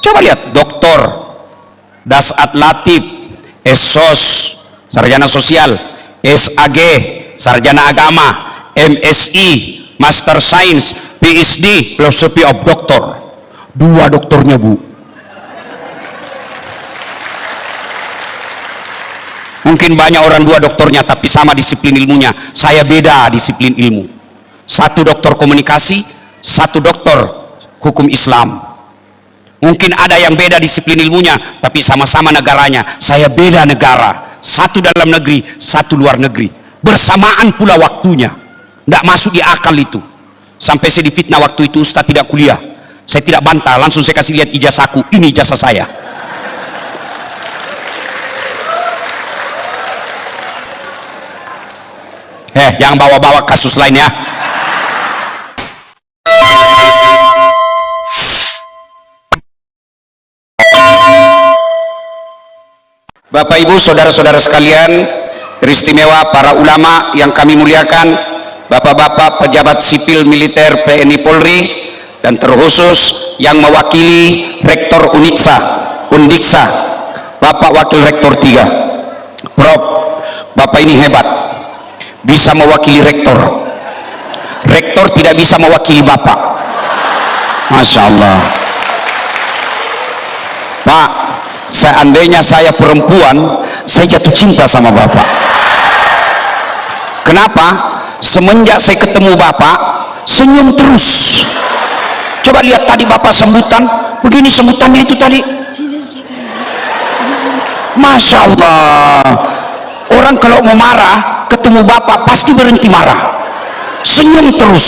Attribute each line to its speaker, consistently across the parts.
Speaker 1: Coba lihat Doktor Dasat Latif, SSOS, Sarjana Sosial, SAG, Sarjana Agama, MSI, Master Science, PhD, Philosophy of Doctor. 2 doktornya, Bu. Mungkin banyak orang 2 doktornya tapi sama disiplin ilmunya. Saya beda disiplin ilmu. 1 doktor komunikasi, 1 doktor hukum Islam. Mungkin ada yang beda disiplin ilmunya tapi sama-sama negaranya. Saya beda negara, 1 dalam negeri, 1 luar negeri, bersamaan pula waktunya. Tidak masuk di akal itu. Sampai saya difitnah waktu itu, Ustaz tidak kuliah. Saya tidak bantah, langsung saya kasih lihat ijazahku. Ini ijazah saya. Jangan bawa-bawa kasus lain ya. Bapak Ibu saudara-saudara sekalian, teristimewa para ulama yang kami muliakan, bapak-bapak pejabat sipil militer TNI Polri, dan terkhusus yang mewakili Rektor Undiksa, Bapak Wakil Rektor 3. Prof, Bapak ini hebat, bisa mewakili rektor. Rektor tidak bisa mewakili Bapak. Masya Allah. Pak, seandainya saya perempuan, saya jatuh cinta sama Bapak. Kenapa? Semenjak saya ketemu Bapak, senyum terus. Coba lihat tadi Bapak sambutan, begini sambutannya itu tadi. Masya Allah. Orang kalau mau marah, ketemu Bapak pasti berhenti marah, senyum terus.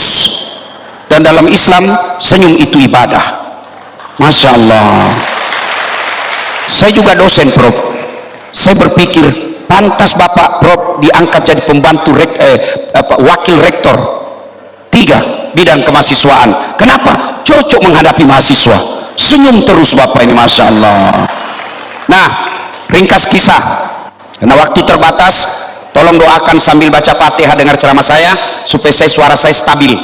Speaker 1: Dan dalam Islam, senyum itu ibadah. Masya Allah. Saya juga dosen, Prof. Saya berpikir pantas Bapak, Prof, diangkat jadi pembantu wakil rektor 3 bidang kemahasiswaan. Kenapa? Cocok menghadapi mahasiswa, senyum terus Bapak ini, Masya Allah. Nah, ringkas kisah, karena waktu terbatas, tolong doakan sambil baca Fatihah dengar ceramah saya supaya suara saya stabil.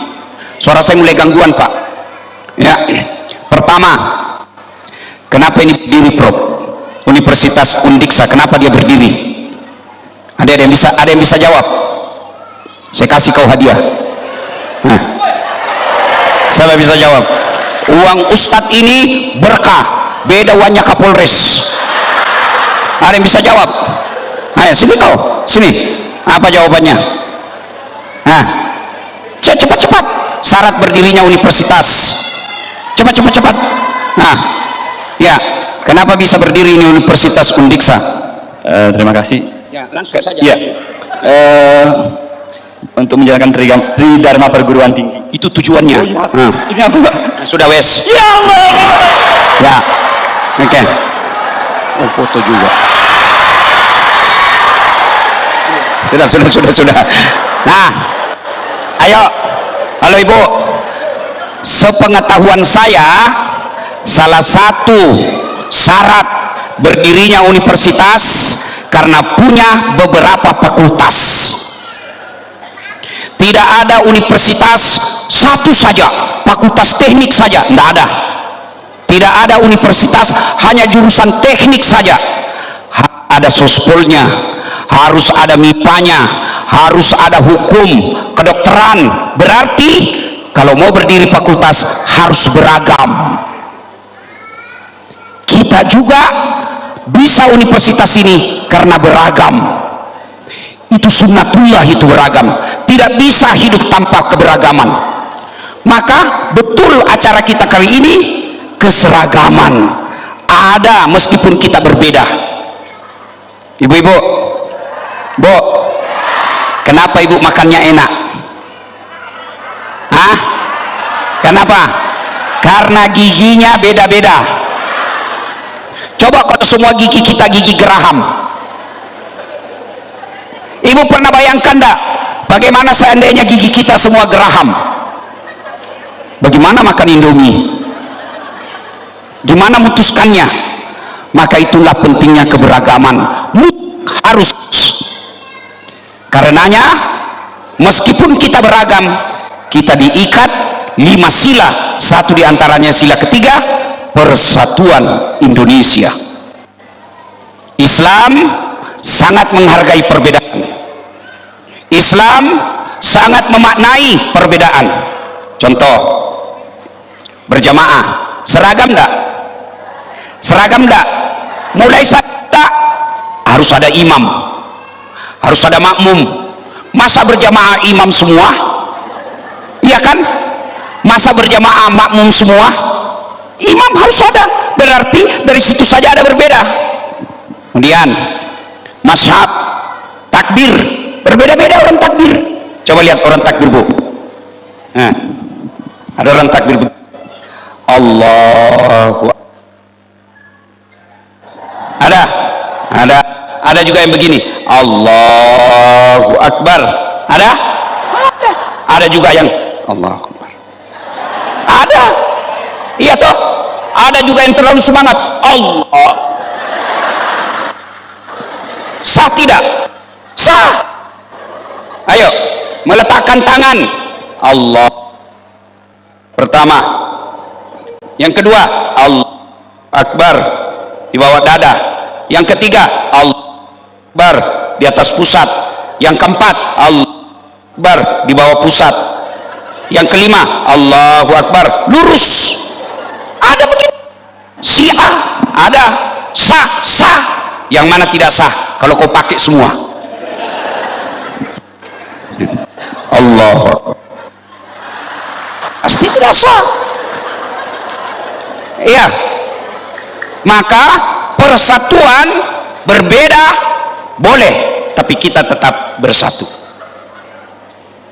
Speaker 1: Suara saya mulai gangguan, Pak. Ya, pertama, kenapa ini berdiri, Prof? Universitas Undiksa, kenapa dia berdiri? Ada yang bisa jawab? Saya kasih kau hadiah. Nah, siapa bisa jawab? Uang Ustadz ini berkah, beda uangnya Kapolres. Ada yang bisa jawab? Ayo sini kau, sini. Apa jawabannya? Nah, cepat-cepat. Syarat berdirinya universitas. Cepat. Nah, ya. Kenapa bisa berdiri ini Universitas Undiksa?
Speaker 2: Terima kasih.
Speaker 1: Ya, langsung saja.
Speaker 2: Ya. Untuk menjalankan Tridharma Perguruan Tinggi.
Speaker 1: Itu tujuannya.
Speaker 2: Oh, ya.
Speaker 1: Nah.
Speaker 2: Ini apa, Pak?
Speaker 1: Sudah wes.
Speaker 2: Ya Allah.
Speaker 1: Ya. Oke. Oh, foto juga. Sudah. Nah, ayo. Halo Ibu. Sepengetahuan saya, salah satu syarat berdirinya universitas karena punya beberapa fakultas. Tidak ada universitas satu saja, fakultas teknik saja, tidak ada. Tidak ada universitas hanya jurusan teknik saja. Ada sospolnya, harus ada MIPA-nya, harus ada hukum, kedokteran. Berarti kalau mau berdiri fakultas harus beragam. Kita juga bisa universitas ini karena beragam. Itu sunnatullah, itu beragam. Tidak bisa hidup tanpa keberagaman. Maka betul acara kita kali ini keseragaman ada meskipun kita berbeda. Ibu-ibu, Bu, kenapa Ibu makannya enak? Hah? Kenapa? Karena giginya beda-beda. Coba kalau semua gigi kita gigi geraham. Ibu pernah bayangkan enggak bagaimana seandainya gigi kita semua geraham? Bagaimana makan Indomie? Gimana mutuskannya? Maka itulah pentingnya keberagaman. Harus. Karenanya meskipun kita beragam, kita diikat 5 sila. Satu diantaranya sila ketiga, persatuan Indonesia. Islam sangat menghargai perbedaan. Islam sangat memaknai perbedaan. Contoh, berjamaah seragam enggak? Seragam enggak? Mulai saat harus ada imam, harus ada makmum. Masa berjamaah imam semua? Iya kan? Masa berjamaah makmum semua? Imam harus ada. Berarti dari situ saja ada berbeda. Kemudian mazhab takbir, berbeda-beda orang takbir. Coba lihat orang takbir, Bu. Nah, ada orang takbir Allahu, ada juga yang begini, Allahu Akbar. Ada juga yang Allahu Akbar. Ada, iya toh. Ada juga yang terlalu semangat Allah. Sah tidak? Sah. Ayo, meletakkan tangan Allah pertama, yang kedua Allah Akbar di bawah dada, yang ketiga Allah Akbar di atas pusat, yang keempat Allah Akbar di bawah pusat, yang kelima Allahu Akbar lurus. Ada begitu. Syiah ada sah. Yang mana tidak sah kalau kau pakai semua? Allah pasti tidak sah. Iya, maka persatuan berbeda boleh, tapi kita tetap bersatu.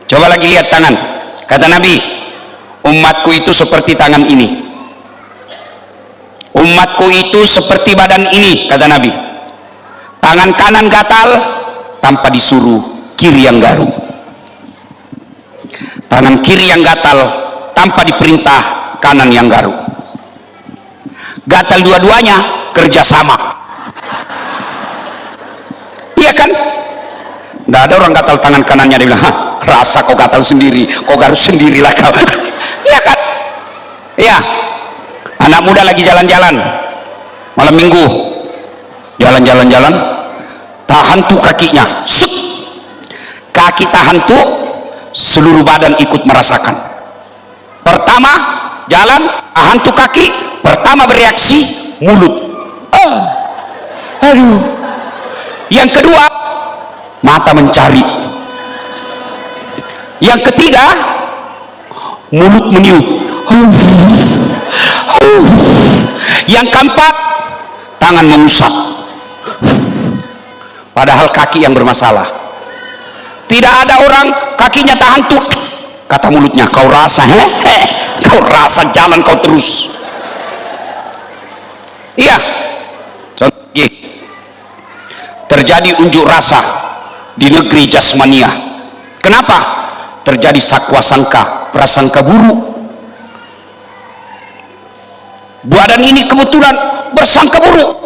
Speaker 1: Coba lagi lihat tangan. Kata Nabi, umatku itu seperti tangan ini, umatku itu seperti badan ini. Kata Nabi, tangan kanan gatal tanpa disuruh kiri yang garuk, tangan kiri yang gatal tanpa diperintah kanan yang garuk. Gatal dua-duanya kerjasama. Iya kan? Nggak ada orang gatal tangan kanannya dia bilang, rasa kau gatal sendiri, kau garuk sendirilah kau. Iya kan? Iya. Anak muda lagi jalan-jalan malam minggu, jalan-jalan, tahan tuh kakinya, set. Kaki tahan tuh, seluruh badan ikut merasakan. Pertama jalan, tahan tuh kaki, pertama bereaksi mulut, aduh. Yang kedua mata mencari, yang ketiga mulut meniup, yang keempat tangan mengusap. Padahal kaki yang bermasalah. Tidak ada orang kakinya tahan tuh, kata mulutnya, kau rasa kau rasa jalan kau terus. Iya, contoh terjadi unjuk rasa di negeri jasmania. Kenapa? Terjadi sakwa sangka, prasangka buruk. Badan ini kebetulan bersangka buruk.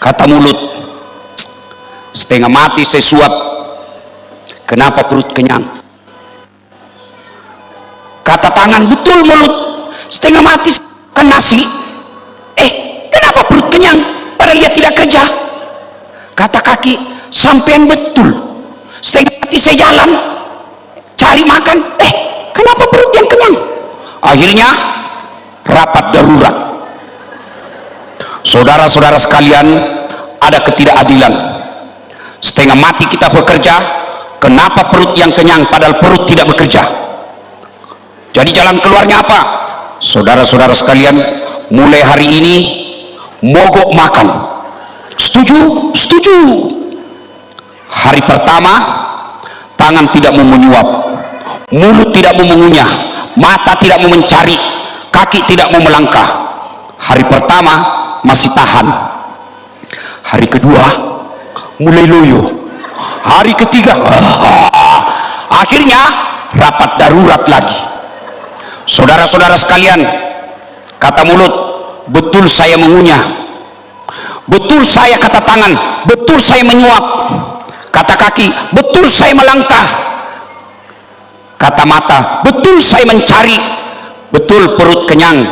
Speaker 1: Kata mulut, setengah mati saya suap, kenapa perut kenyang? Kata tangan, betul mulut, setengah mati kan nasi, kenapa perut kenyang padahal dia tidak kerja? Kata kaki, sampean betul, setengah mati saya jalan cari makan, kenapa perut yang kenyang? Akhirnya rapat darurat. Saudara-saudara sekalian, ada ketidakadilan. Setengah mati kita bekerja, kenapa perut yang kenyang padahal perut tidak bekerja? Jadi jalan keluarnya apa? Saudara-saudara sekalian, mulai hari ini mogok makan. Setuju? Setuju. Hari pertama tangan tidak mau menyuap, mulut tidak mau mengunyah, mata tidak mau mencari, kaki tidak mau melangkah. Hari pertama masih tahan, hari kedua mulai loyo, hari ketiga akhirnya rapat darurat lagi. Saudara-saudara sekalian, kata mulut, betul saya mengunyah, betul saya, kata tangan, betul saya menyuap, kata kaki, betul saya melangkah, kata mata, betul saya mencari, betul perut kenyang,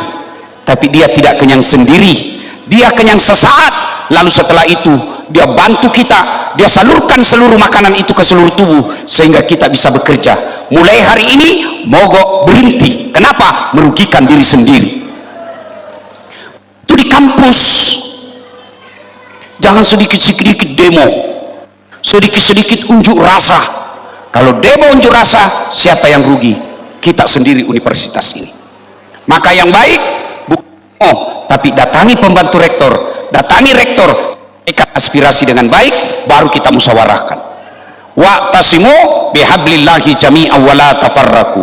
Speaker 1: tapi dia tidak kenyang sendiri, dia kenyang sesaat, lalu setelah itu dia bantu kita, dia salurkan seluruh makanan itu ke seluruh tubuh sehingga kita bisa bekerja. Mulai hari ini mogok berhenti. Kenapa? Merugikan diri sendiri. Itu di kampus. Jangan sedikit-sedikit demo, sedikit-sedikit unjuk rasa. Kalau demo unjuk rasa, siapa yang rugi? Kita sendiri universitas ini. Maka yang baik bukan demo, tapi datangi pembantu rektor, datangi rektor, ikat aspirasi dengan baik, baru kita musyawarahkan. Wa'tasimu bihablillahi jami'an wa la tafarraqu.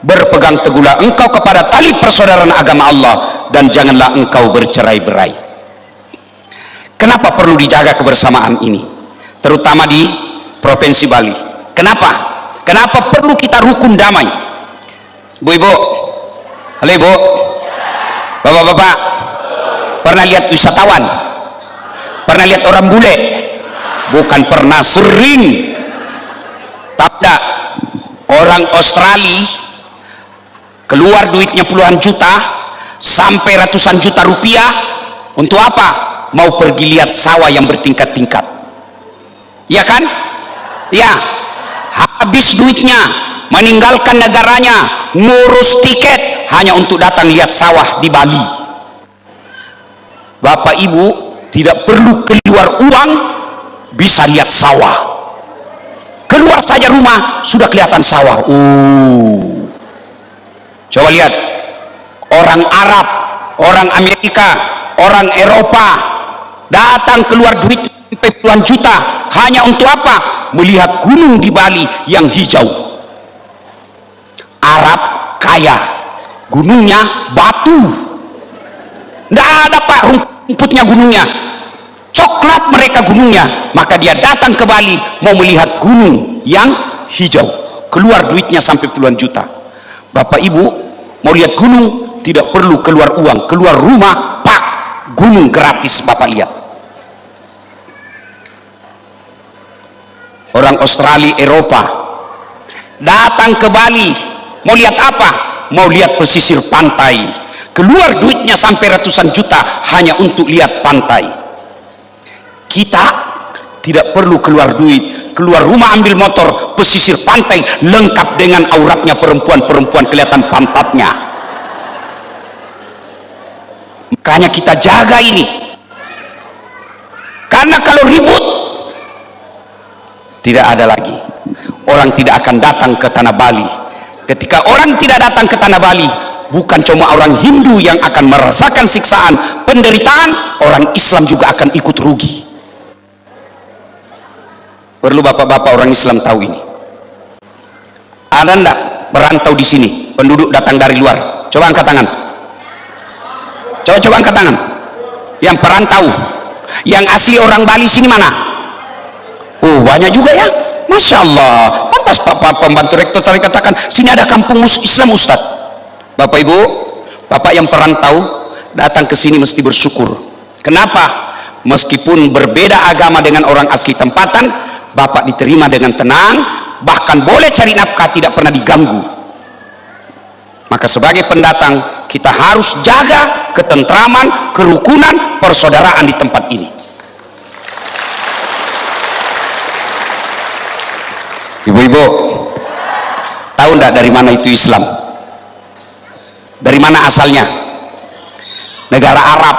Speaker 1: Berpegang teguhlah engkau kepada tali persaudaraan agama Allah dan janganlah engkau bercerai-berai. Kenapa perlu dijaga kebersamaan ini, terutama di Provinsi Bali? Kenapa? Kenapa perlu kita rukun damai? Bu-ibu, halo ibu, bapak-bapak, pernah lihat wisatawan? Pernah lihat orang bule? Bukan pernah, sering. Tidak. Orang Australia keluar duitnya puluhan juta sampai ratusan juta rupiah untuk apa? Mau pergi lihat sawah yang bertingkat-tingkat, ya kan? Ya, habis duitnya, meninggalkan negaranya, ngurus tiket hanya untuk datang lihat sawah di Bali. Bapak ibu tidak perlu keluar uang, bisa lihat sawah. Keluar saja rumah sudah kelihatan sawah. Coba lihat orang Arab, orang Amerika, orang Eropa datang keluar duit sampai puluhan juta hanya untuk apa? Melihat gunung di Bali yang hijau. Arab kaya, gunungnya batu, tidak ada pak rumputnya gunungnya, coklat mereka gunungnya. Maka dia datang ke Bali mau melihat gunung yang hijau, keluar duitnya sampai puluhan juta. Bapak ibu mau lihat gunung tidak perlu keluar uang, keluar rumah pak, gunung gratis bapak lihat. Orang Australia, Eropa datang ke Bali mau lihat apa? Mau lihat pesisir pantai, keluar duitnya sampai ratusan juta hanya untuk lihat pantai. Kita tidak perlu keluar duit, keluar rumah ambil motor, pesisir pantai lengkap dengan auratnya perempuan-perempuan, kelihatan pantatnya. Makanya kita jaga ini, karena kalau ribut tidak ada lagi, orang tidak akan datang ke tanah Bali. Ketika orang tidak datang ke tanah Bali, bukan cuma orang Hindu yang akan merasakan siksaan, penderitaan, orang Islam juga akan ikut rugi. Perlu bapak-bapak orang Islam tahu ini. Ada enggak perantau di sini, penduduk datang dari luar? Coba angkat tangan. Coba angkat tangan. Yang perantau, yang asli orang Bali sini mana? Oh banyak juga ya, Masya Allah. Pantas Bapak pembantu rektor tadi katakan sini ada kampung Islam Ustaz. Bapak ibu, bapak yang perantau datang ke sini mesti bersyukur. Kenapa? Meskipun berbeda agama dengan orang asli tempatan, bapak diterima dengan tenang, bahkan boleh cari nafkah, tidak pernah diganggu. Maka sebagai pendatang kita harus jaga ketentraman, kerukunan, persaudaraan di tempat ini. Ibu-ibu tahu enggak dari mana itu Islam? Dari mana asalnya? Negara Arab.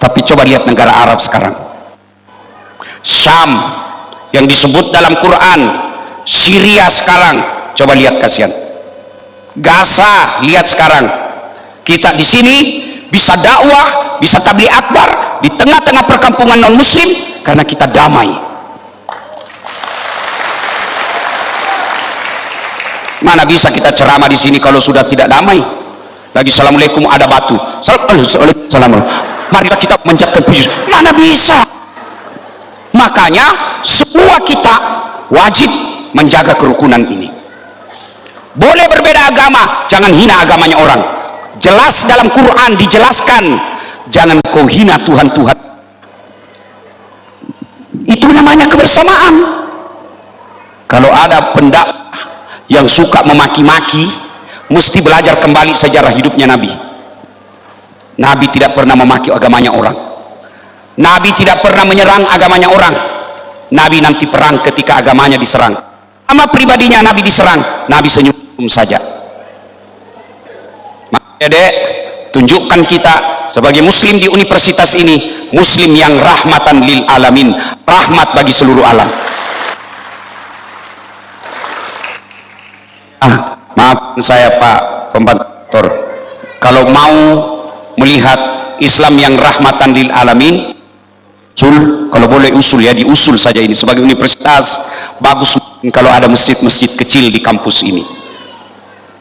Speaker 1: Tapi coba lihat negara Arab sekarang. Syam yang disebut dalam Quran, Syria sekarang, coba lihat kasihan. Gaza, lihat sekarang. Kita di sini bisa dakwah, bisa tabligh akbar di tengah-tengah perkampungan non muslim karena kita damai. Mana bisa kita ceramah di sini kalau sudah tidak damai? Lagi assalamualaikum ada batu. Assalamualaikum. Marilah kita menjadikan puji. Mana bisa? Makanya semua kita wajib menjaga kerukunan ini. Boleh berbeda agama, jangan hina agamanya orang. Jelas dalam Quran dijelaskan, jangan kau hina Tuhan-Tuhan. Itu namanya kebersamaan. Kalau ada pendakwah yang suka memaki-maki, mesti belajar kembali sejarah hidupnya Nabi. Nabi tidak pernah memaki agamanya orang. Nabi tidak pernah menyerang agamanya orang. Nabi nanti perang ketika agamanya diserang. Sama pribadinya Nabi diserang, Nabi senyum saja. Maka Dek, tunjukkan kita sebagai muslim di universitas ini, muslim yang rahmatan lil alamin, rahmat bagi seluruh alam. Maaf saya Pak Pembantu, kalau mau melihat Islam yang rahmatan lil alamin, usul, kalau boleh usul ya, diusul saja ini sebagai universitas. Bagus kalau ada masjid-masjid kecil di kampus ini,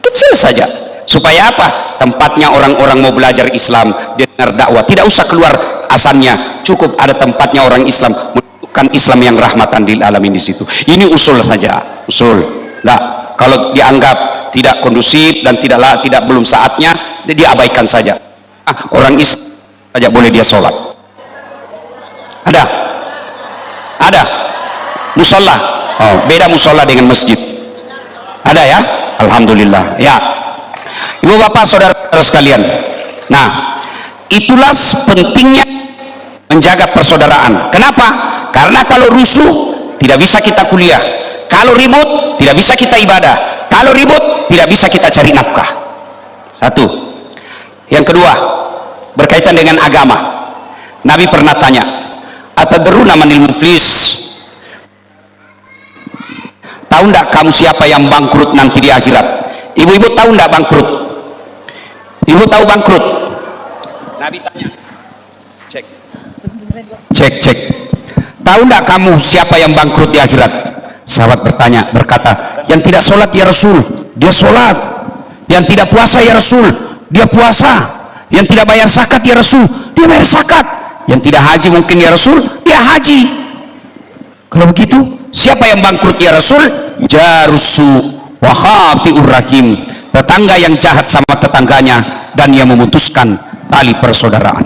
Speaker 1: kecil saja, supaya apa? Tempatnya orang-orang mau belajar Islam, dengar dakwah, tidak usah keluar asalnya, cukup ada tempatnya orang Islam menunjukkan Islam yang rahmatan lil alamin di situ. Ini usul saja, usul. Nah, kalau dianggap tidak kondusif dan tidak belum saatnya, diabaikan saja. Orang Islam saja boleh dia sholat. Ada musola. Oh, beda musola dengan masjid. Ada ya? Alhamdulillah. Ya. Ibu bapak saudara sekalian. Nah, itulah pentingnya menjaga persaudaraan. Kenapa? Karena kalau rusuh tidak bisa kita kuliah. Kalau ribut tidak bisa kita ibadah. Kalau ribut tidak bisa kita cari nafkah. Satu. Yang kedua, berkaitan dengan agama. Nabi pernah tanya, atadruna manil muflis? Tahu enggak kamu siapa yang bangkrut nanti di akhirat? Ibu-ibu tahu enggak bangkrut? Ibu tahu bangkrut? Nabi tanya. Cek. Tahu enggak kamu siapa yang bangkrut di akhirat? Sahabat berkata, yang tidak sholat ya Rasul, dia sholat. Yang tidak puasa ya Rasul, dia puasa. Yang tidak bayar zakat ya Rasul, dia bayar zakat. Yang tidak haji mungkin ya Rasul, dia haji. Kalau begitu, siapa yang bangkrut ya Rasul? Jarusu wa khati'ur rahim, tetangga yang jahat sama tetangganya dan yang memutuskan tali persaudaraan.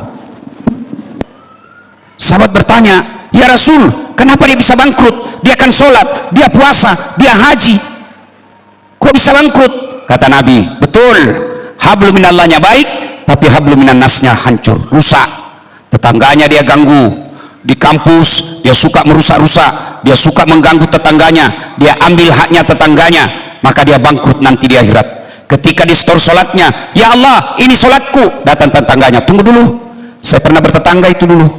Speaker 1: Sahabat bertanya, ya Rasul, kenapa dia bisa bangkrut? Dia kan sholat, dia puasa, dia haji, kok bisa bangkrut? Kata Nabi, betul, hablum minallahnya baik, tapi hablum minan nasnya hancur, rusak. Tetangganya dia ganggu, di kampus dia suka merusak-rusak, dia suka mengganggu tetangganya, dia ambil haknya tetangganya, maka dia bangkrut nanti di akhirat. Ketika di setor sholatnya, ya Allah ini sholatku, datang tetangganya, tunggu dulu, saya pernah bertetangga itu dulu,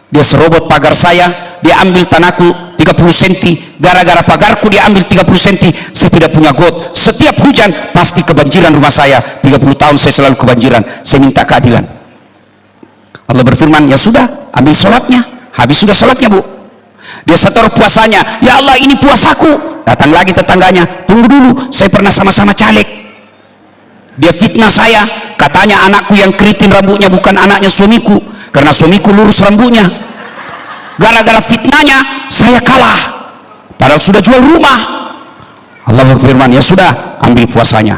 Speaker 1: dia serobot pagar saya, dia ambil tanahku 30 cm, gara-gara pagarku dia ambil 30 cm, saya tidak punya got, setiap hujan pasti kebanjiran rumah saya, 30 tahun saya selalu kebanjiran, saya minta keadilan. Allah berfirman, ya sudah, ambil sholatnya. Habis sudah sholatnya bu, dia setor puasanya, ya Allah ini puasaku, datang lagi tetangganya, tunggu dulu, saya pernah sama-sama caleg, dia fitnah saya, katanya anakku yang keriting rambutnya bukan anaknya suamiku, karena suamiku lurus rambutnya. Gara-gara fitnahnya saya kalah, padahal sudah jual rumah. Allah berfirman, ya sudah, ambil puasanya.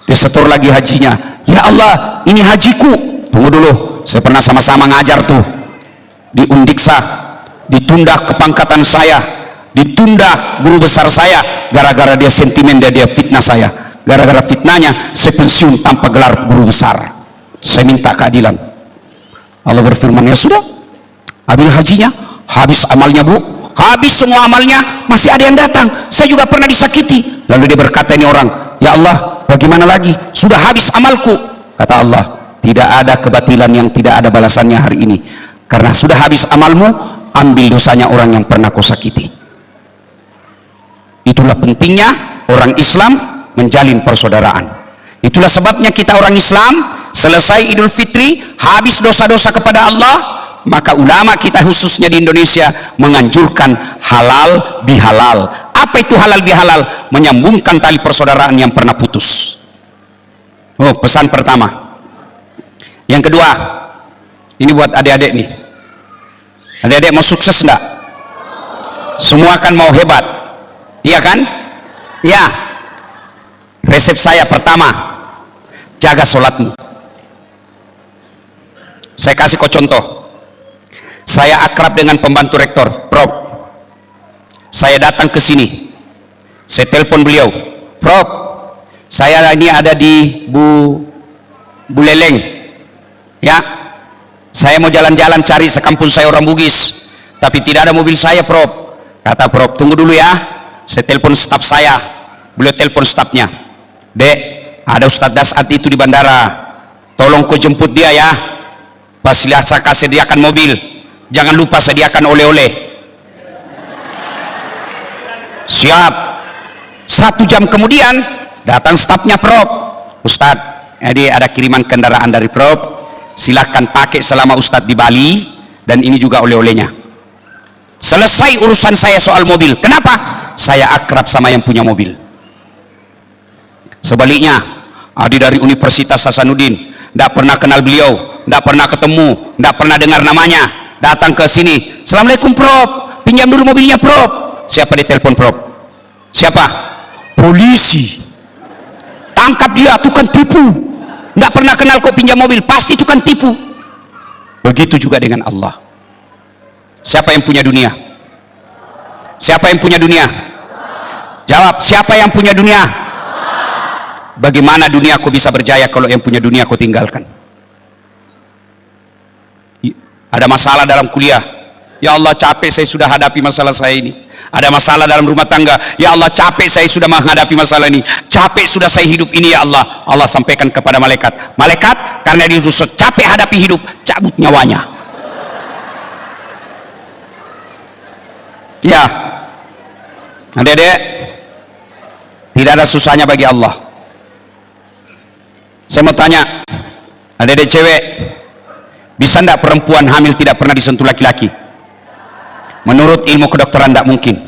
Speaker 1: Dia setor lagi hajinya, ya Allah ini hajiku, tunggu dulu, saya pernah sama-sama ngajar tuh di Undiksa, ditunda kepangkatan saya, ditunda guru besar saya, gara-gara dia sentimen, dia fitnah saya. Gara-gara fitnahnya saya pensiun tanpa gelar guru besar, saya minta keadilan. Allah berfirman, ya sudah, ambil hajinya. Habis amalnya bu, habis semua amalnya, masih ada yang datang, saya juga pernah disakiti. Lalu dia berkata, ini orang, ya Allah bagaimana lagi, sudah habis amalku. Kata Allah, tidak ada kebatilan yang tidak ada balasannya hari ini, karena sudah habis amalmu, ambil dosanya orang yang pernah kau sakiti. Itulah pentingnya orang Islam menjalin persaudaraan. Itulah sebabnya kita orang Islam, selesai Idul Fitri, habis dosa-dosa kepada Allah, maka ulama kita khususnya di Indonesia menganjurkan halal bihalal. Apa itu halal bihalal? Menyambungkan tali persaudaraan yang pernah putus. Oh, pesan pertama. Yang kedua, ini buat adik-adik nih. Adik-adik mau sukses enggak? Semua kan mau hebat, iya kan? Ya. Resep saya pertama, jaga sholatmu. Saya kasih kau contoh. Saya akrab dengan pembantu rektor, Prof. Saya datang ke sini, saya telepon beliau, Prof, Saya ini ada di Buleleng, ya. Saya mau jalan-jalan cari sekampung saya orang Bugis, tapi tidak ada mobil saya, Prof. Kata Prof, tunggu dulu ya, saya telepon staf saya. Beliau telepon stafnya, Dek, ada Ustadz Dasat itu di bandara, tolong kau jemput dia ya. Pas lihat saya sediakan mobil, jangan lupa sediakan oleh-oleh. Siap. 1 jam kemudian datang stafnya, Prof. Ustadz, jadi ada kiriman kendaraan dari Prof, silahkan pakai selama Ustadz di Bali, dan ini juga oleh-olehnya. Selesai urusan saya soal mobil. Kenapa? Saya akrab sama yang punya mobil. Sebaliknya, Adi dari Universitas Hasanuddin, tidak pernah kenal beliau, tidak pernah ketemu, tidak pernah dengar namanya, datang ke sini, Assalamualaikum Prof, pinjam dulu mobilnya Prof. Siapa ditelepon Prof? Siapa? Polisi. Tangkap dia, tukang tipu. Tidak pernah kenal kok pinjam mobil, pasti tukang tipu. Begitu juga dengan Allah. Siapa yang punya dunia? Siapa yang punya dunia? Jawab, siapa yang punya dunia? Bagaimana dunia kau bisa berjaya kalau yang punya dunia kau tinggalkan? Ada masalah dalam kuliah, ya Allah capek saya sudah hadapi masalah saya ini. Ada masalah dalam rumah tangga, ya Allah capek saya sudah menghadapi masalah ini, capek sudah saya hidup ini ya Allah. Allah sampaikan kepada malaikat, malaikat karena dia capek hadapi hidup, cabut nyawanya. Ya adik-adik, tidak ada susahnya bagi Allah. Saya mau tanya, adik-adik cewek, bisa tidak perempuan hamil tidak pernah disentuh laki-laki? Menurut ilmu kedokteran tidak mungkin,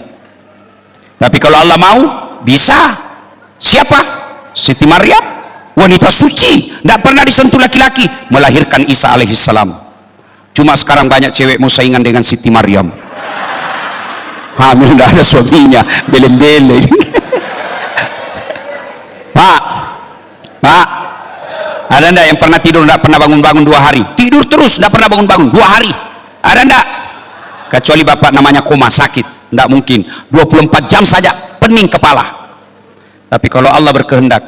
Speaker 1: tapi kalau Allah mau, bisa. Siapa? Siti Maryam, wanita suci, tidak pernah disentuh laki-laki, melahirkan Isa alaihissalam. Cuma sekarang banyak cewek mau saingan dengan Siti Maryam, hamil tidak ada suaminya, belen-belen. Pak, ada enggak yang pernah tidur tidak pernah bangun-bangun 2 hari? Tidur terus tidak pernah bangun-bangun 2 hari? Ada enggak? Kecuali bapak namanya koma, sakit, tidak mungkin. 24 jam saja pening kepala. Tapi kalau Allah berkehendak,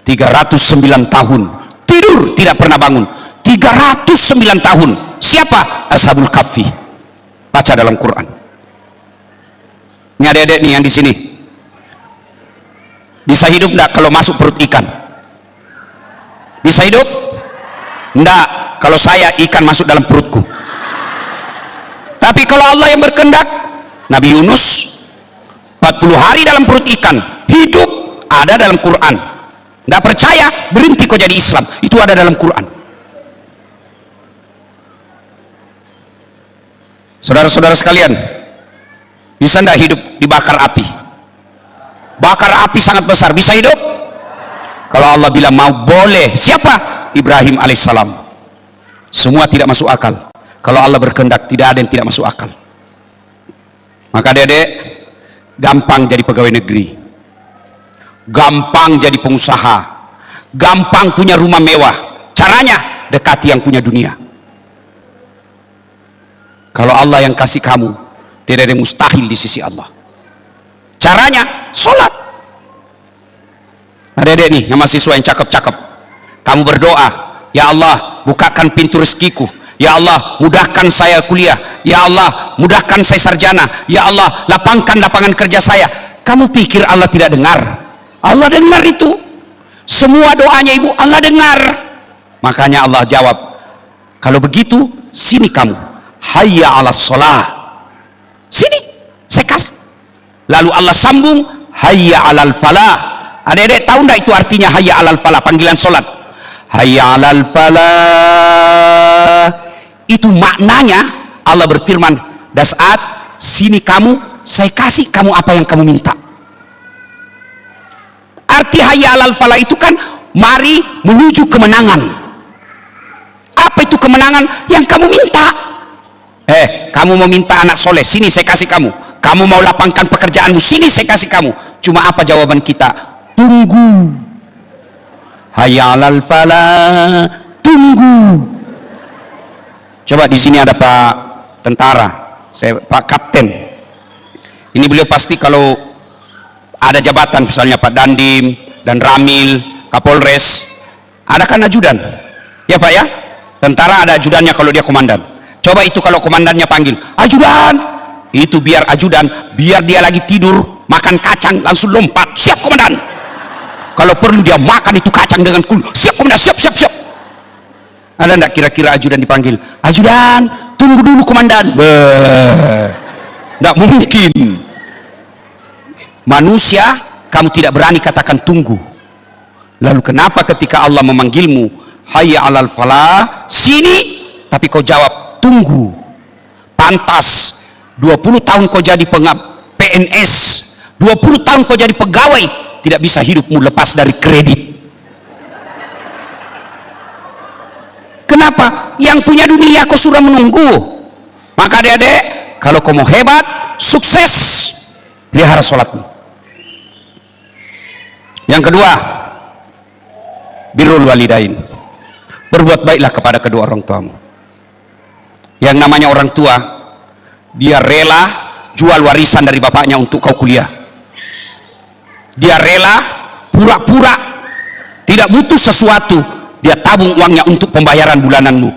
Speaker 1: 309 tahun tidur tidak pernah bangun. 309 tahun. Siapa? Ashabul Kahfi. Baca dalam Quran. Ini adik-adik nih yang di sini, bisa hidup enggak kalau masuk perut ikan? Bisa hidup? Enggak, kalau saya ikan masuk dalam perutku. Tapi kalau Allah yang berkehendak, Nabi Yunus 40 hari dalam perut ikan, hidup, ada dalam Quran. Enggak percaya, berhenti kau jadi Islam, itu ada dalam Quran. Saudara-saudara sekalian, bisa enggak hidup dibakar api? Bakar api sangat besar, bisa hidup? Kalau Allah bilang mau, boleh. Siapa? Ibrahim alaihissalam. Semua tidak masuk akal. Kalau Allah berkehendak, tidak ada yang tidak masuk akal. Maka adik-adik, gampang jadi pegawai negeri, gampang jadi pengusaha, gampang punya rumah mewah. Caranya, dekati yang punya dunia. Kalau Allah yang kasih kamu, tidak ada yang mustahil di sisi Allah. Caranya, sholat. Adik-adik nih, yang mahasiswa yang cakep-cakep, kamu berdoa, ya Allah bukakan pintu rezekiku, ya Allah mudahkan saya kuliah, ya Allah mudahkan saya sarjana, ya Allah lapangkan lapangan kerja saya. Kamu pikir Allah tidak dengar? Allah dengar itu semua doanya ibu, Allah dengar. Makanya Allah jawab, kalau begitu sini kamu, hayya ala sholah, sini saya kasih. Lalu Allah sambung, hayya alal falah. Adik-adik tahu enggak itu artinya hayya alal falah, panggilan sholat? Hayya alal falah itu maknanya Allah berfirman, Dasat sini kamu, saya kasih kamu apa yang kamu minta. Arti hayya alal falah itu kan mari menuju kemenangan. Apa itu kemenangan? Yang kamu minta. Kamu mau minta anak soleh, sini saya kasih kamu. Kamu mau lapangkan pekerjaanmu, sini saya kasih kamu. Cuma apa jawaban kita? Tunggu. Hayya alal falah, tunggu. Coba di sini ada Pak tentara, Pak Kapten. Ini beliau pasti kalau ada jabatan, misalnya Pak Dandim, dan Ramil, Kapolres. Ada kan ajudan? Ya Pak ya? Tentara ada ajudannya kalau dia komandan. Coba itu kalau komandannya panggil, ajudan, itu biar ajudan, biar dia lagi tidur makan kacang langsung lompat, siap komandan. Kalau perlu dia makan itu kacang dengan kul, siap komandan, siap siap siap. Ada enggak kira-kira ajudan dipanggil, ajudan tunggu dulu komandan? Enggak mungkin. Manusia, kamu tidak berani katakan tunggu. Lalu kenapa ketika Allah memanggilmu, hayya alal falah, sini, tapi kau jawab tunggu? Pantas 20 tahun kau jadi PNS, 20 tahun kau jadi pegawai, tidak bisa hidupmu lepas dari kredit. Kenapa? Yang punya dunia kau sudah menunggu. Maka adik-adik, kalau kau mau hebat, sukses, pelihara sholatmu. Yang kedua, birrul walidain, berbuat baiklah kepada kedua orang tuamu. Yang namanya orang tua, dia rela jual warisan dari bapaknya untuk kau kuliah. Dia rela pura-pura tidak butuh sesuatu, dia tabung uangnya untuk pembayaran bulananmu.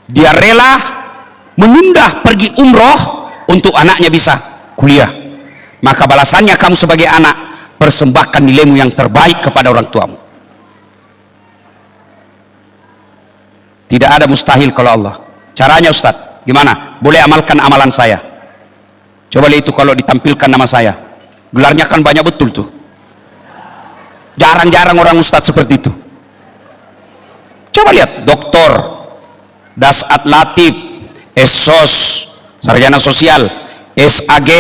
Speaker 1: Dia rela menunda pergi umroh untuk anaknya bisa kuliah. Maka balasannya kamu sebagai anak, persembahkan nilaimu yang terbaik kepada orang tuamu. Tidak ada mustahil kalau Allah. Caranya Ustadz, gimana? Boleh amalkan amalan saya. Coba lihat itu kalau ditampilkan nama saya. Gelarnya kan banyak betul tuh. Jarang-jarang orang Ustadz seperti itu. Coba lihat, doktor, Dasat Latif, SOS, Sarjana Sosial, SAG,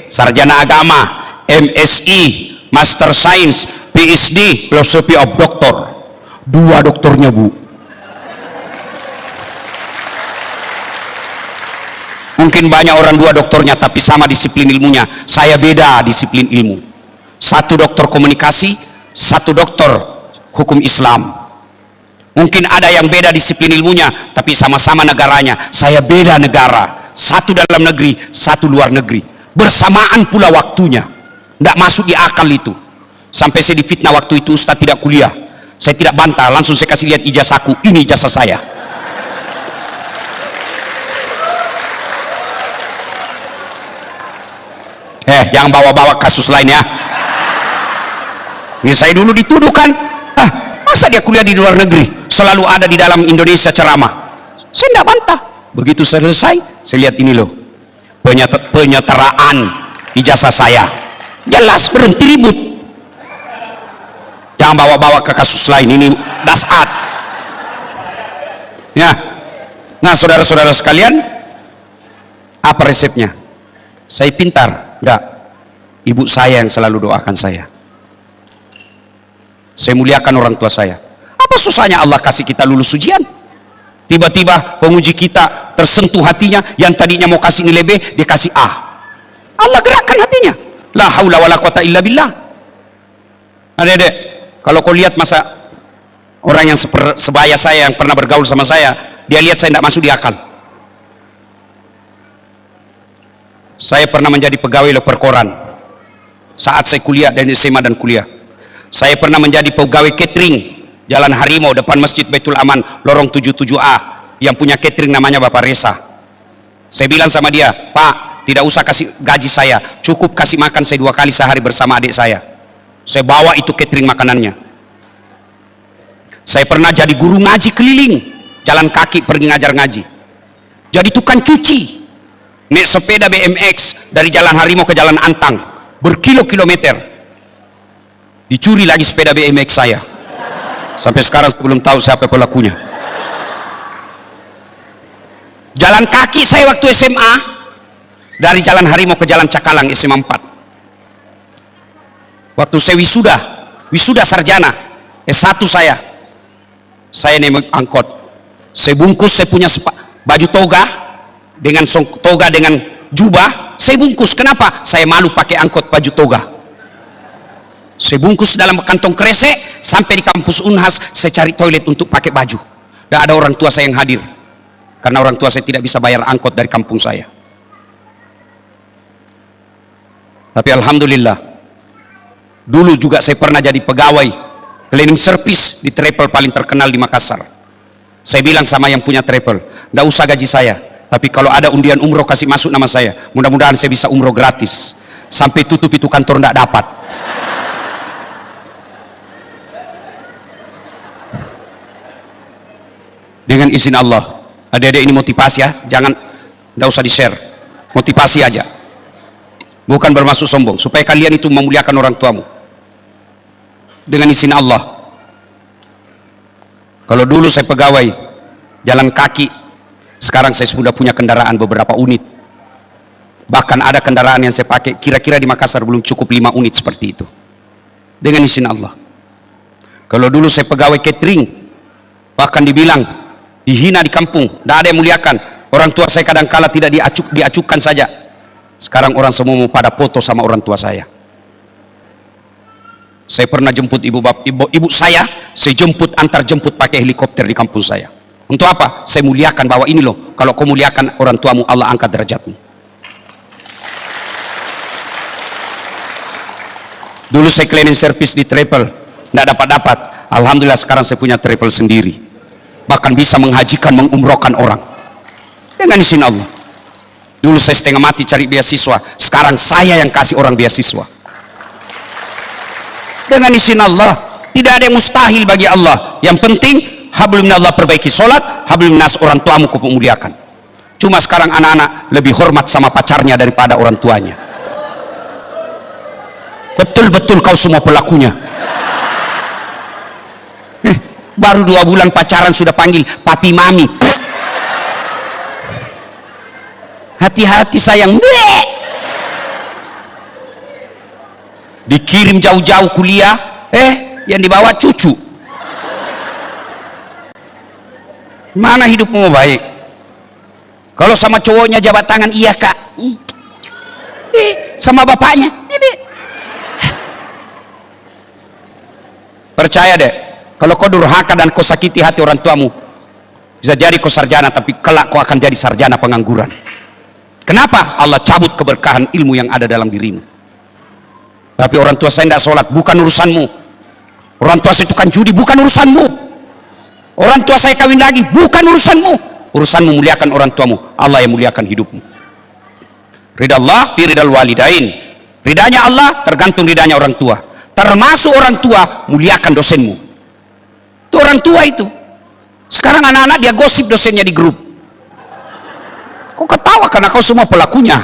Speaker 1: Sarjana Agama, MSI, Master Science, PhD, Philosophy of Doctor. 2 doktornya Bu. Mungkin banyak orang 2 doktornya tapi sama disiplin ilmunya. Saya beda disiplin ilmu. 1 doktor komunikasi, 1 doktor hukum Islam. Mungkin ada yang beda disiplin ilmunya tapi sama-sama negaranya. Saya beda negara, 1 dalam negeri, 1 luar negeri. Bersamaan pula waktunya. Tidak masuk di akal itu. Sampai saya difitnah waktu itu, Ustaz tidak kuliah. Saya tidak bantah, langsung saya kasih lihat ijazahku. Ini ijazah saya. Jangan bawa-bawa kasus lain ya. Ini saya dulu dituduhkan, masa dia kuliah di luar negeri, selalu ada di dalam Indonesia ceramah. Saya tidak bantah. Begitu selesai, saya lihat ini loh, penyetaraan ijazah saya. Jelas berhenti ribut. Jangan bawa-bawa ke kasus lain, ini dasar. Ya. Nah, saudara-saudara sekalian, apa resepnya? Saya pintar? Enggak. Ibu saya yang selalu doakan saya. Saya muliakan orang tua saya. Apa susahnya Allah kasih kita lulus ujian? Tiba-tiba penguji kita tersentuh hatinya, yang tadinya mau kasih nilai B, dia kasih A. Allah gerakkan hatinya. La haula wala quwata illa billah. Adik-adik, kalau kau lihat masa orang yang sebaya saya yang pernah bergaul sama saya, dia lihat saya tidak masuk di akal. Saya pernah menjadi pegawai loper koran saat saya kuliah dan SMA dan kuliah. Saya pernah menjadi pegawai catering Jalan Harimau depan Masjid Baitul Aman, lorong 77A, yang punya catering namanya Bapak Resa. Saya bilang sama dia, Pak, tidak usah kasih gaji saya, cukup kasih makan saya 2 kali sehari bersama adik saya. Saya bawa itu catering makanannya. Saya pernah jadi guru ngaji keliling, jalan kaki pergi ngajar ngaji. Jadi tukang cuci, naik sepeda BMX dari Jalan Harimau ke Jalan Antang, berkilo-kilometer. Dicuri lagi sepeda BMX saya. Sampai sekarang belum tahu siapa pelakunya. Jalan kaki saya waktu SMA dari Jalan Harimau ke Jalan Cakalang, SMA 4. Waktu saya wisuda sarjana S1 saya naik angkot. Saya bungkus, saya punya baju toga dengan jubah, saya bungkus. Kenapa? Saya malu pakai angkot baju toga. Saya bungkus dalam kantong kresek, sampai di kampus Unhas, saya cari toilet untuk pakai baju. Dan ada orang tua saya yang hadir, karena orang tua saya tidak bisa bayar angkot dari kampung saya. Tapi alhamdulillah, Dulu juga saya pernah jadi pegawai cleaning service di travel paling terkenal di Makassar. Saya bilang sama yang punya travel, nggak usah gaji saya, tapi kalau ada undian umroh kasih masuk nama saya, mudah-mudahan saya bisa umroh gratis. Sampai tutup itu kantor nggak dapat. Dengan izin Allah, adik-adik ini motivasi ya, jangan, nggak usah di-share, motivasi aja, bukan bermaksud sombong, supaya kalian itu memuliakan orang tuamu. Dengan izin Allah, kalau dulu saya pegawai jalan kaki, sekarang saya sudah punya kendaraan beberapa unit, bahkan ada kendaraan yang saya pakai kira-kira di Makassar belum cukup 5 unit seperti itu, dengan izin Allah. Kalau dulu saya pegawai catering, bahkan dibilang dihina di kampung, tidak ada yang muliakan. Orang tua saya kadang-kala tidak diacukan saja. Sekarang orang semua mau pada foto sama orang tua saya. Saya pernah jemput ibu saya jemput antar jemput pakai helikopter di kampung saya. Untuk apa? Saya muliakan bahwa ini loh, kalau kau muliakan orang tuamu, Allah angkat derajatmu. Dulu saya cleaning service di travel, tidak dapat. Alhamdulillah sekarang saya punya travel sendiri. Bahkan bisa menghajikan, mengumrohkan orang dengan izin Allah. Dulu saya setengah mati cari beasiswa, sekarang saya yang kasih orang beasiswa dengan izin Allah. Tidak ada yang mustahil bagi Allah. Yang penting hablum minallah, perbaiki sholat, hablum minas orang tuamu kau muliakan. Cuma sekarang anak-anak lebih hormat sama pacarnya daripada orang tuanya. Betul-betul kau semua pelakunya. Baru 2 bulan pacaran sudah panggil papi mami. Hati-hati sayang. Dikirim jauh-jauh kuliah, yang dibawa cucu. Mana hidupmu baik? Kalau sama cowoknya jabat tangan, iya kak. Sama bapaknya, percaya deh, kalau kau durhaka dan kau sakiti hati orang tuamu, bisa jadi kau sarjana, tapi kelak kau akan jadi sarjana pengangguran. Kenapa? Allah cabut keberkahan ilmu yang ada dalam dirimu. Tapi orang tua saya tidak sholat, bukan urusanmu. Orang tua saya tukang judi, bukan urusanmu. Orang tua saya kawin lagi, bukan urusanmu. Urusanmu muliakan orang tuamu, Allah yang muliakan hidupmu. Ridha Allah fi ridal walidain. Ridanya Allah tergantung ridanya orang tua. Termasuk orang tua, muliakan dosenmu. Itu orang tua itu. Sekarang anak-anak dia gosip dosennya di grup. Kok ketawa karena kau semua pelakunya.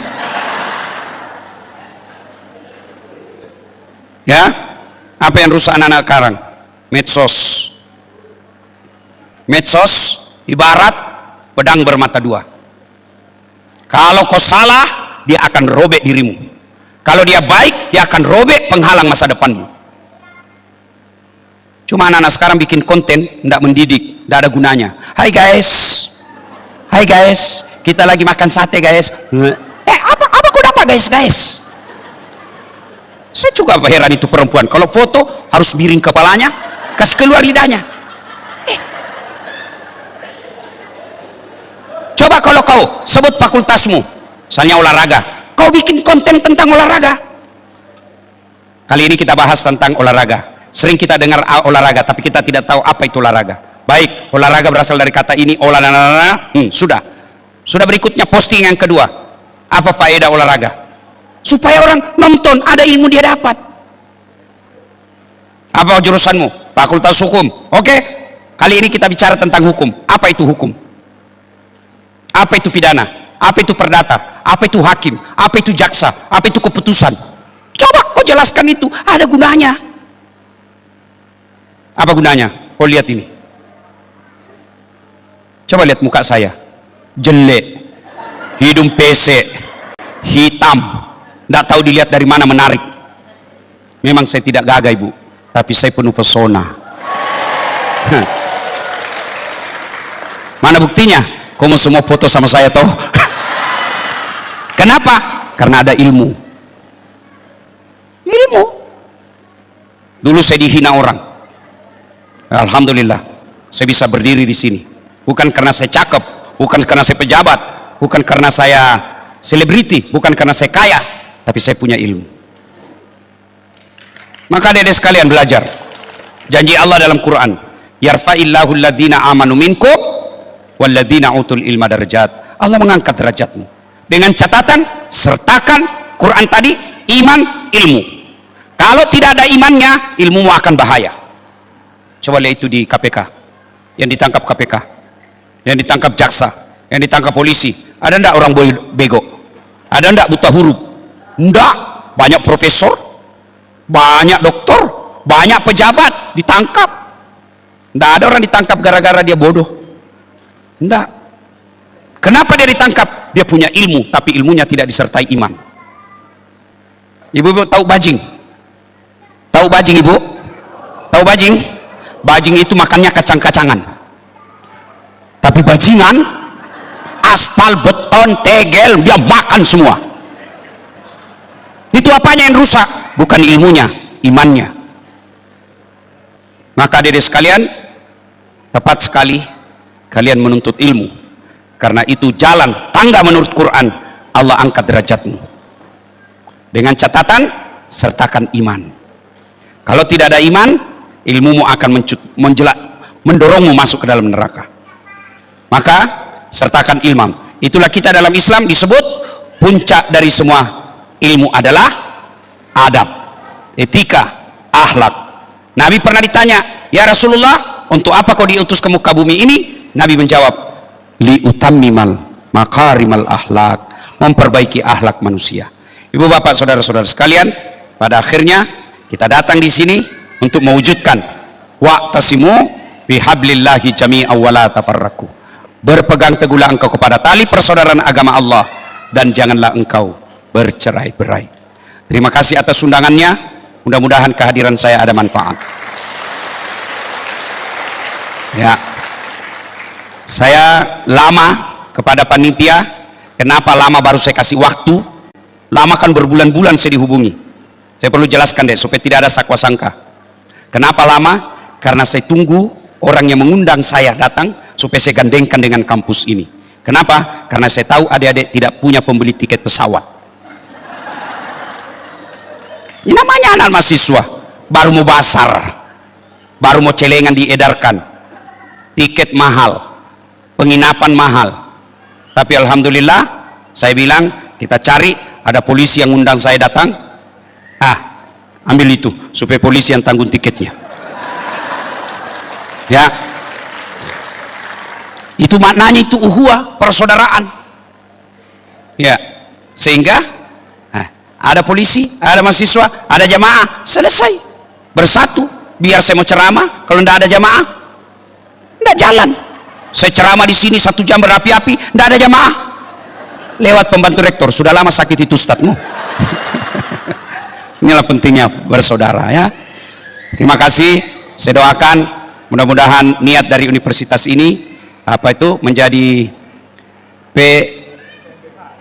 Speaker 1: Ya, apa yang rusak anak-anak sekarang? Medsos ibarat pedang bermata dua. Kalau kau salah, dia akan robek dirimu. Kalau dia baik, dia akan robek penghalang masa depanmu. Cuma anak-anak sekarang bikin konten tidak mendidik, tidak ada gunanya. Hai guys, kita lagi makan sate guys. Apa kau dapat guys? Saya juga heran itu perempuan. Kalau foto harus miring kepalanya, kasih keluar lidahnya. Coba kalau kau sebut fakultasmu, misalnya olahraga, kau bikin konten tentang olahraga. Kali ini kita bahas tentang olahraga. Sering kita dengar olahraga, tapi kita tidak tahu apa itu olahraga. Baik, olahraga berasal dari kata ini, olahraga. Sudah berikutnya posting yang kedua. Apa faedah olahraga? Supaya orang nonton, ada ilmu dia dapat. Apa jurusanmu? Fakultas hukum. Oke, kali ini kita bicara tentang hukum. Apa itu hukum? Apa itu pidana? Apa itu perdata? Apa itu hakim? Apa itu jaksa? Apa itu keputusan? Coba kau jelaskan itu, ada gunanya. Apa gunanya? Kau lihat ini. Coba lihat muka saya. Jelek. Hidung pesek. Hitam. Tidak tahu dilihat dari mana menarik. Memang saya tidak gagah ibu, tapi saya penuh pesona. Mana buktinya? Kamu semua foto sama saya toh? Kenapa? Karena ada ilmu. Dulu saya dihina orang. Alhamdulillah saya bisa berdiri di sini. Bukan karena saya cakep, bukan karena saya pejabat, bukan karena saya selebriti, bukan karena saya kaya, tapi saya punya ilmu. Maka adik-adik sekalian belajar. Janji Allah dalam Quran, yarfa'illahu alladhina amanu minkum walladzina utul ilma darajat. Allah mengangkat derajatmu. Dengan catatan sertakan Quran tadi, iman, ilmu. Kalau tidak ada imannya, ilmumu akan bahaya. Coba lihat itu di KPK, yang ditangkap KPK, yang ditangkap jaksa, yang ditangkap polisi. Ada enggak orang bego? Ada enggak buta huruf? Enggak. Banyak profesor, banyak doktor, banyak pejabat ditangkap. Enggak ada orang ditangkap gara-gara dia bodoh. Enggak. Kenapa dia ditangkap? Dia punya ilmu, tapi ilmunya tidak disertai iman. Ibu-ibu tahu bajing? Tahu bajing, ibu? Tahu bajing? Bajing itu makannya kacang-kacangan. Tapi bajingan, aspal, beton, tegel, dia makan semua. Itu apanya yang rusak? Bukan ilmunya, imannya. Maka adik sekalian, tepat sekali kalian menuntut ilmu, karena itu jalan tangga menurut Quran. Allah angkat derajatmu dengan catatan sertakan iman. Kalau tidak ada iman, ilmumu akan mendorongmu masuk ke dalam neraka. Maka sertakan ilmu. Itulah kita dalam Islam disebut puncak dari semua ilmu adalah adab, etika, akhlak. Nabi pernah ditanya, ya Rasulullah, untuk apa kau diutus ke muka bumi ini? Nabi menjawab, liutammimal makarimal akhlak, memperbaiki akhlak manusia. Ibu bapak saudara-saudara sekalian, pada akhirnya kita datang di sini untuk mewujudkan wa'tasimu bihablillahi jami'an wa la tafarraqu. Berpegang teguhlah engkau kepada tali persaudaraan agama Allah dan janganlah engkau bercerai-berai. Terima kasih atas undangannya. Mudah-mudahan kehadiran saya ada manfaat. Ya. Saya lama kepada panitia. Kenapa lama? Baru saya kasih waktu. Lama kan berbulan-bulan saya dihubungi. Saya perlu jelaskan deh supaya tidak ada sakwa sangka. Kenapa lama? Karena saya tunggu orang yang mengundang saya datang supaya saya gandengkan dengan kampus ini. Kenapa? Karena saya tahu adik-adik tidak punya pembeli tiket pesawat. Ini namanya anak mahasiswa, baru mau basar, baru mau celengan diedarkan, tiket mahal, penginapan mahal. Tapi alhamdulillah, saya bilang kita cari, ada polisi yang undang saya datang, ambil itu supaya polisi yang tanggung tiketnya. Ya, itu maknanya itu uhuwah, persaudaraan. Ya, sehingga ada polisi, ada mahasiswa, ada jamaah, selesai, bersatu. Biar saya mau ceramah, kalau tidak ada jamaah, tidak jalan. Saya ceramah di sini 1 jam berapi-api, tidak ada jamaah. Lewat pembantu rektor, sudah lama sakit itu ustadzmu. Inilah pentingnya bersaudara, ya. Terima kasih. Saya doakan mudah-mudahan niat dari universitas ini menjadi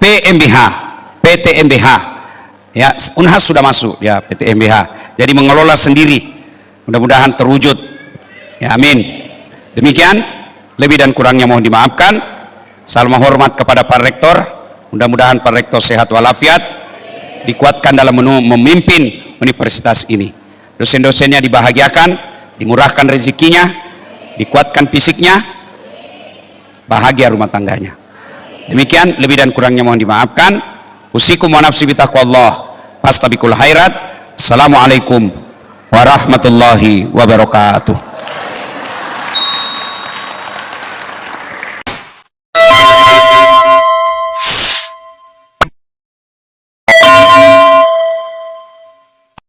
Speaker 1: PMBH, PTMBH. Ya, Unhas sudah masuk ya, PTMBH. Jadi mengelola sendiri. Mudah-mudahan terwujud. Ya, amin. Demikian, lebih dan kurangnya mohon dimaafkan. Salam hormat kepada Pak Rektor. Mudah-mudahan Pak Rektor sehat walafiat, dikuatkan dalam memimpin universitas ini. Dosen-dosennya dibahagiakan, dimurahkan rezekinya, dikuatkan fisiknya, bahagia rumah tangganya. Demikian, lebih dan kurangnya mohon dimaafkan. Usikum wa nafsi bitaqwallah, fastabiqul khairat. Assalamualaikum warahmatullahi wabarakatuh.